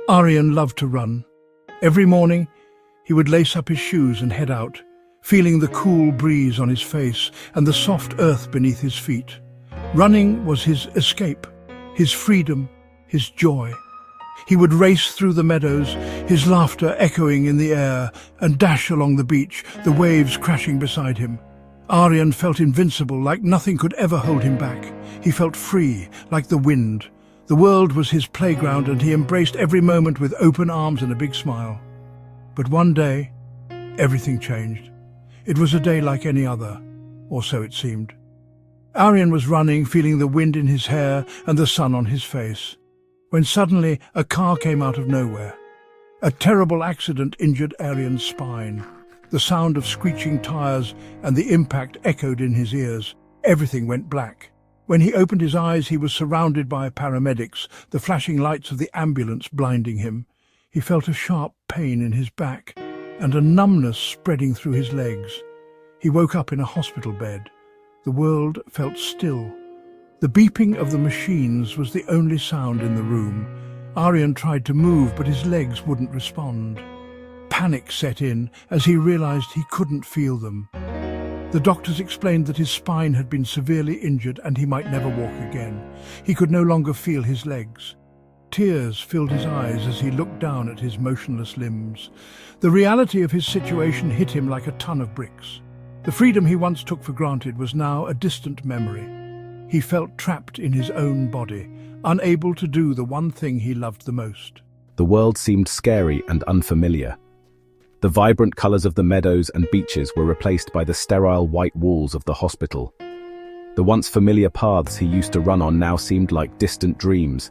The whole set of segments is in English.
Aryan loved to run. Every morning, he would lace up his shoes and head out, feeling the cool breeze on his face and the soft earth beneath his feet. Running was his escape, his freedom, his joy. He would race through the meadows, his laughter echoing in the air, and dash along the beach, the waves crashing beside him. Aryan felt invincible, like nothing could ever hold him back. He felt free, like the wind. The world was his playground, and he embraced every moment with open arms and a big smile. But one day, everything changed. It was a day like any other, or so it seemed. Aryan was running, feeling the wind in his hair and the sun on his face, when suddenly a car came out of nowhere. A terrible accident injured Aryan's spine. The sound of screeching tires and the impact echoed in his ears. Everything went black. When he opened his eyes, he was surrounded by paramedics, the flashing lights of the ambulance blinding him. He felt a sharp pain in his back and a numbness spreading through his legs. He woke up in a hospital bed. The world felt still. The beeping of the machines was the only sound in the room. Aryan tried to move, but his legs wouldn't respond. Panic set in as he realized he couldn't feel them. The doctors explained that his spine had been severely injured and he might never walk again. He could no longer feel his legs. Tears filled his eyes as he looked down at his motionless limbs. The reality of his situation hit him like a ton of bricks. The freedom he once took for granted was now a distant memory. He felt trapped in his own body, unable to do the one thing he loved the most. The world seemed scary and unfamiliar. The vibrant colors of the meadows and beaches were replaced by the sterile white walls of the hospital. The once familiar paths he used to run on now seemed like distant dreams.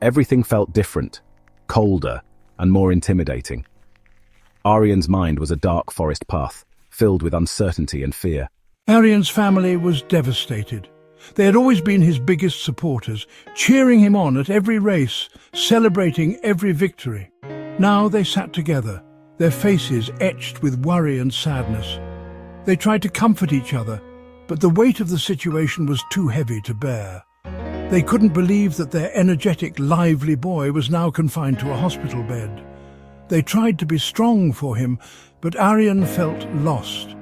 Everything felt different, colder, and more intimidating. Aryan's mind was a dark forest path, filled with uncertainty and fear. Aryan's family was devastated. They had always been his biggest supporters, cheering him on at every race, celebrating every victory. Now they sat together, their faces etched with worry and sadness. They tried to comfort each other, but the weight of the situation was too heavy to bear. They couldn't believe that their energetic, lively boy was now confined to a hospital bed. They tried to be strong for him, but Aryan felt lost.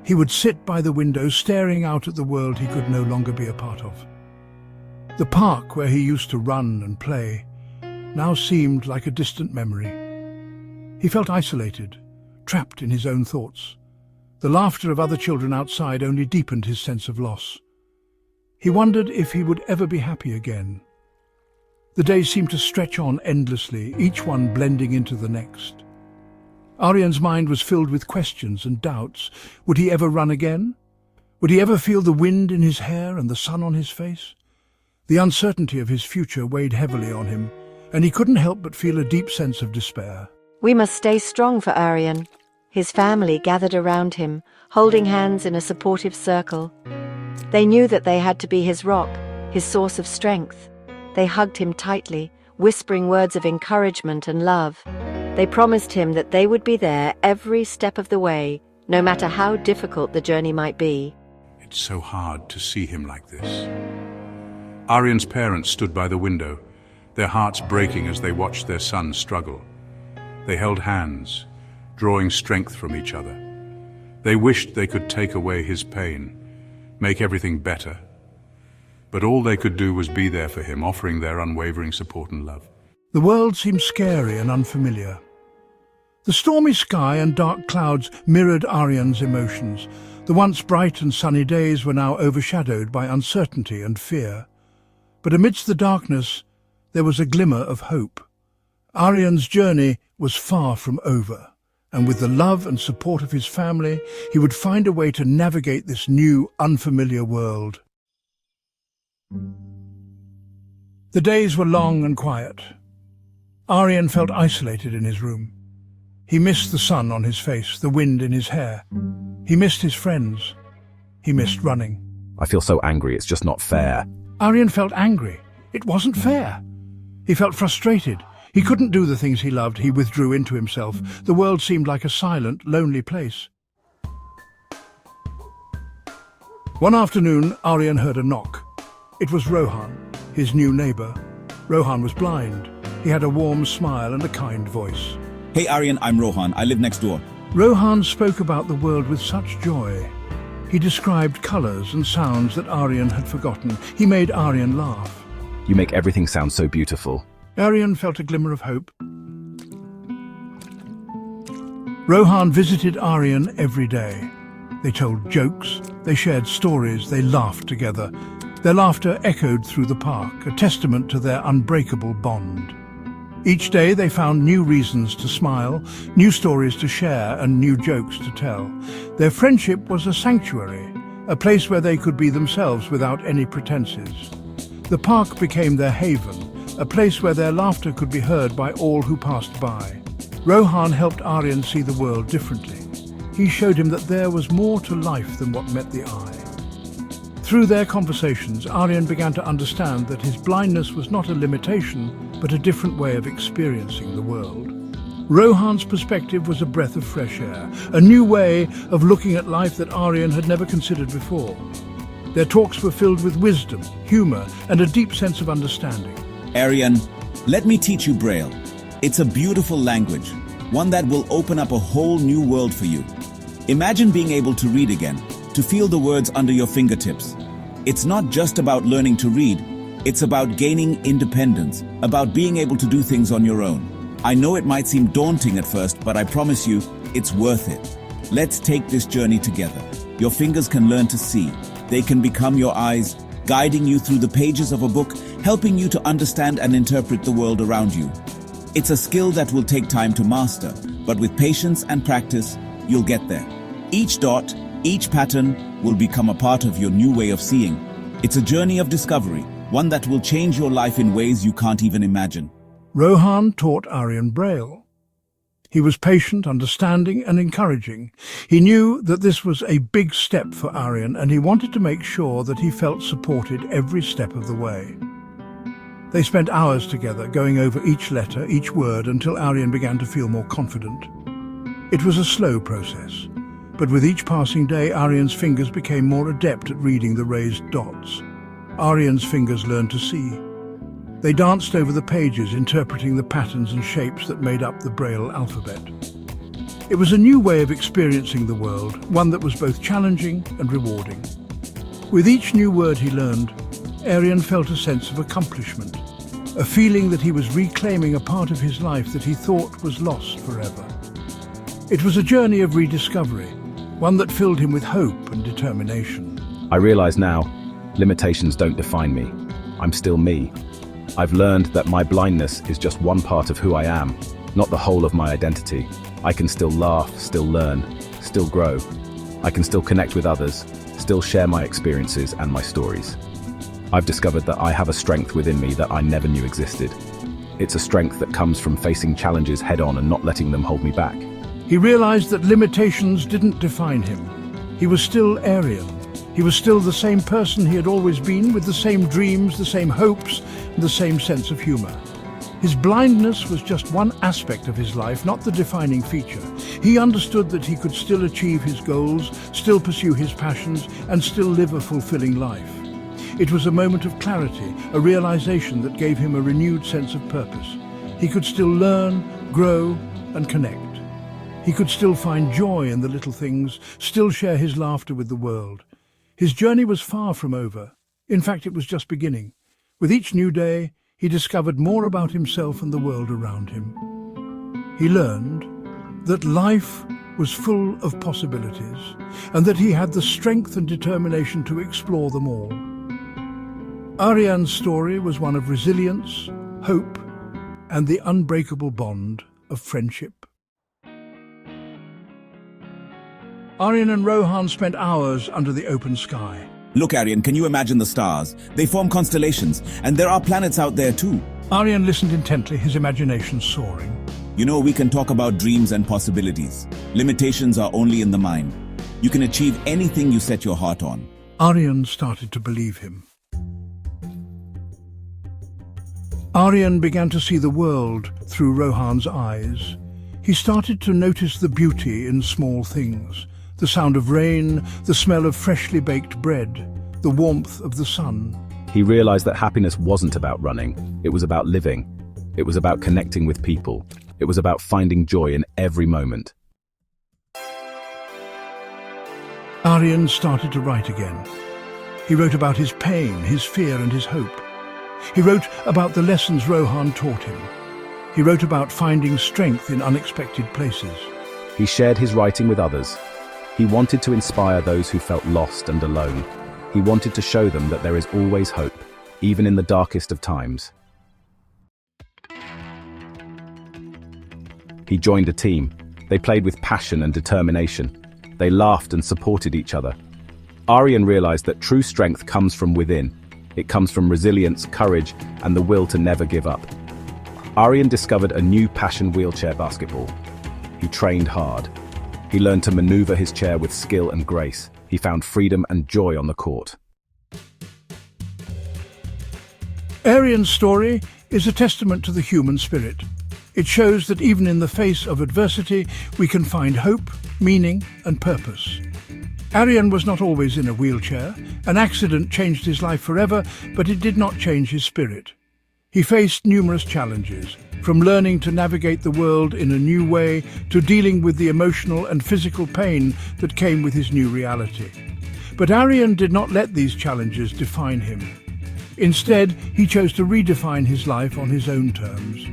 He would sit by the window, staring out at the world he could no longer be a part of. The park where he used to run and play now seemed like a distant memory. He felt isolated, trapped in his own thoughts. The laughter of other children outside only deepened his sense of loss. He wondered if he would ever be happy again. The days seemed to stretch on endlessly, each one blending into the next. Aryan's mind was filled with questions and doubts. Would he ever run again? Would he ever feel the wind in his hair and the sun on his face? The uncertainty of his future weighed heavily on him, and he couldn't help but feel a deep sense of despair. We must stay strong for Aryan. His family gathered around him, holding hands in a supportive circle. They knew that they had to be his rock, his source of strength. They hugged him tightly, whispering words of encouragement and love. They promised him that they would be there every step of the way, no matter how difficult the journey might be. It's so hard to see him like this. Aryan's parents stood by the window, their hearts breaking as they watched their son struggle. They held hands, drawing strength from each other. They wished they could take away his pain, make everything better. But all they could do was be there for him, offering their unwavering support and love. The world seemed scary and unfamiliar. The stormy sky and dark clouds mirrored Aryan's emotions. The once bright and sunny days were now overshadowed by uncertainty and fear. But amidst the darkness, there was a glimmer of hope. Aryan's journey was far from over, and with the love and support of his family, he would find a way to navigate this new, unfamiliar world. The days were long and quiet. Aryan felt isolated in his room. He missed the sun on his face, the wind in his hair. He missed his friends. He missed running. I feel so angry, it's just not fair. Aryan felt angry. It wasn't fair. He felt frustrated. He couldn't do the things he loved. He withdrew into himself. The world seemed like a silent, lonely place. One afternoon, Aryan heard a knock. It was Rohan, his new neighbor. Rohan was blind. He had a warm smile and a kind voice. Hey Aryan, I'm Rohan. I live next door. Rohan spoke about the world with such joy. He described colors and sounds that Aryan had forgotten. He made Aryan laugh. You make everything sound so beautiful. Aryan felt a glimmer of hope. Rohan visited Aryan every day. They told jokes, they shared stories, they laughed together. Their laughter echoed through the park, a testament to their unbreakable bond. Each day they found new reasons to smile, new stories to share, and new jokes to tell. Their friendship was a sanctuary, a place where they could be themselves without any pretenses. The park became their haven, a place where their laughter could be heard by all who passed by. Rohan helped Aryan see the world differently. He showed him that there was more to life than what met the eye. Through their conversations, Aryan began to understand that his blindness was not a limitation, but a different way of experiencing the world. Rohan's perspective was a breath of fresh air, a new way of looking at life that Aryan had never considered before. Their talks were filled with wisdom, humor, and a deep sense of understanding. Aryan, let me teach you Braille. It's a beautiful language, one that will open up a whole new world for you. Imagine being able to read again, to feel the words under your fingertips. It's not just about learning to read, it's about gaining independence, about being able to do things on your own. I know it might seem daunting at first, but I promise you, it's worth it. Let's take this journey together. Your fingers can learn to see. They can become your eyes, guiding you through the pages of a book, helping you to understand and interpret the world around you. It's a skill that will take time to master, but with patience and practice, you'll get there. Each dot, each pattern will become a part of your new way of seeing. It's a journey of discovery, one that will change your life in ways you can't even imagine. Rohan taught Aryan Braille. He was patient, understanding, and encouraging. He knew that this was a big step for Aryan, and he wanted to make sure that he felt supported every step of the way. They spent hours together, going over each letter, each word, until Aryan began to feel more confident. It was a slow process, but with each passing day, Aryan's fingers became more adept at reading the raised dots. Aryan's fingers learned to see. They danced over the pages, interpreting the patterns and shapes that made up the Braille alphabet. It was a new way of experiencing the world, one that was both challenging and rewarding. With each new word he learned, Aryan felt a sense of accomplishment, a feeling that he was reclaiming a part of his life that he thought was lost forever. It was a journey of rediscovery, one that filled him with hope and determination. I realize now, limitations don't define me. I'm still me. I've learned that my blindness is just one part of who I am, not the whole of my identity. I can still laugh, still learn, still grow. I can still connect with others, still share my experiences and my stories. I've discovered that I have a strength within me that I never knew existed. It's a strength that comes from facing challenges head-on and not letting them hold me back. He realized that limitations didn't define him. He was still Aryan. He was still the same person he had always been, with the same dreams, the same hopes, and the same sense of humor. His blindness was just one aspect of his life, not the defining feature. He understood that he could still achieve his goals, still pursue his passions, and still live a fulfilling life. It was a moment of clarity, a realization that gave him a renewed sense of purpose. He could still learn, grow, and connect. He could still find joy in the little things, still share his laughter with the world. His journey was far from over. In fact, it was just beginning. With each new day, he discovered more about himself and the world around him. He learned that life was full of possibilities, and that he had the strength and determination to explore them all. Aryan's story was one of resilience, hope, and the unbreakable bond of friendship. Aryan and Rohan spent hours under the open sky. Look, Aryan, can you imagine the stars? They form constellations, and there are planets out there too. Aryan listened intently, his imagination soaring. You know, we can talk about dreams and possibilities. Limitations are only in the mind. You can achieve anything you set your heart on. Aryan started to believe him. Aryan began to see the world through Rohan's eyes. He started to notice the beauty in small things. The sound of rain, the smell of freshly baked bread, the warmth of the sun. He realized that happiness wasn't about running, it was about living. It was about connecting with people. It was about finding joy in every moment. Aryan started to write again. He wrote about his pain, his fear and his hope. He wrote about the lessons Rohan taught him. He wrote about finding strength in unexpected places. He shared his writing with others. He wanted to inspire those who felt lost and alone. He wanted to show them that there is always hope, even in the darkest of times. He joined a team. They played with passion and determination. They laughed and supported each other. Aryan realized that true strength comes from within. It comes from resilience, courage, and the will to never give up. Aryan discovered a new passion: wheelchair basketball. He trained hard. He learned to maneuver his chair with skill and grace. He found freedom and joy on the court. Aryan's story is a testament to the human spirit. It shows that even in the face of adversity, we can find hope, meaning, and purpose. Aryan was not always in a wheelchair. An accident changed his life forever, but it did not change his spirit. He faced numerous challenges, from learning to navigate the world in a new way to dealing with the emotional and physical pain that came with his new reality. But Aryan did not let these challenges define him. Instead, he chose to redefine his life on his own terms.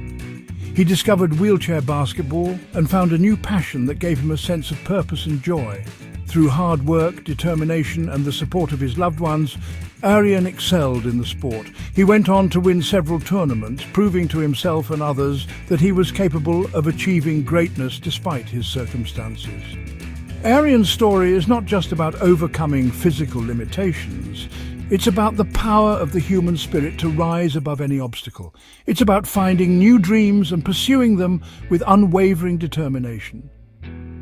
He discovered wheelchair basketball and found a new passion that gave him a sense of purpose and joy. Through hard work, determination and the support of his loved ones, Aryan excelled in the sport. He went on to win several tournaments, proving to himself and others that he was capable of achieving greatness despite his circumstances. Aryan's story is not just about overcoming physical limitations. It's about the power of the human spirit to rise above any obstacle. It's about finding new dreams and pursuing them with unwavering determination.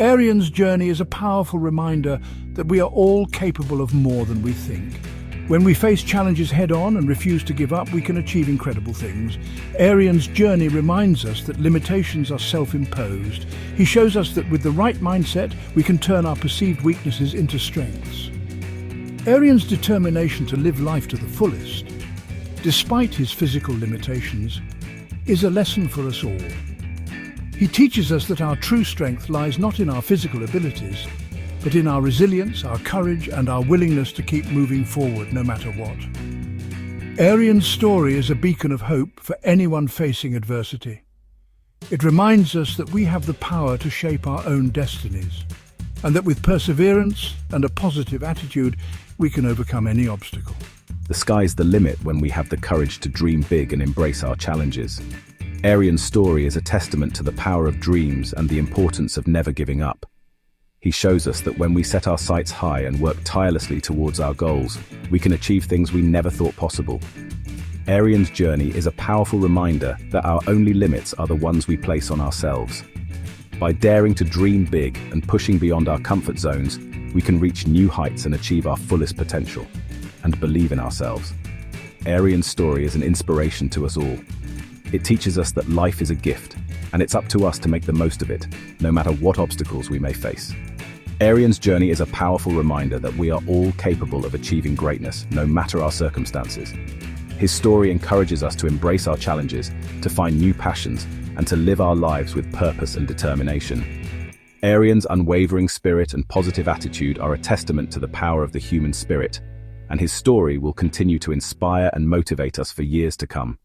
Aryan's journey is a powerful reminder that we are all capable of more than we think. When we face challenges head-on and refuse to give up, we can achieve incredible things. Aryan's journey reminds us that limitations are self-imposed. He shows us that with the right mindset, we can turn our perceived weaknesses into strengths. Aryan's determination to live life to the fullest, despite his physical limitations, is a lesson for us all. He teaches us that our true strength lies not in our physical abilities, but in our resilience, our courage, and our willingness to keep moving forward no matter what. Aryan's story is a beacon of hope for anyone facing adversity. It reminds us that we have the power to shape our own destinies, and that with perseverance and a positive attitude, we can overcome any obstacle. The sky's the limit when we have the courage to dream big and embrace our challenges. Aryan's story is a testament to the power of dreams and the importance of never giving up. He shows us that when we set our sights high and work tirelessly towards our goals, we can achieve things we never thought possible. Aryan's journey is a powerful reminder that our only limits are the ones we place on ourselves. By daring to dream big and pushing beyond our comfort zones, we can reach new heights and achieve our fullest potential, and believe in ourselves. Aryan's story is an inspiration to us all. It teaches us that life is a gift, and it's up to us to make the most of it, no matter what obstacles we may face. Aryan's journey is a powerful reminder that we are all capable of achieving greatness, no matter our circumstances. His story encourages us to embrace our challenges, to find new passions, and to live our lives with purpose and determination. Aryan's unwavering spirit and positive attitude are a testament to the power of the human spirit, and his story will continue to inspire and motivate us for years to come.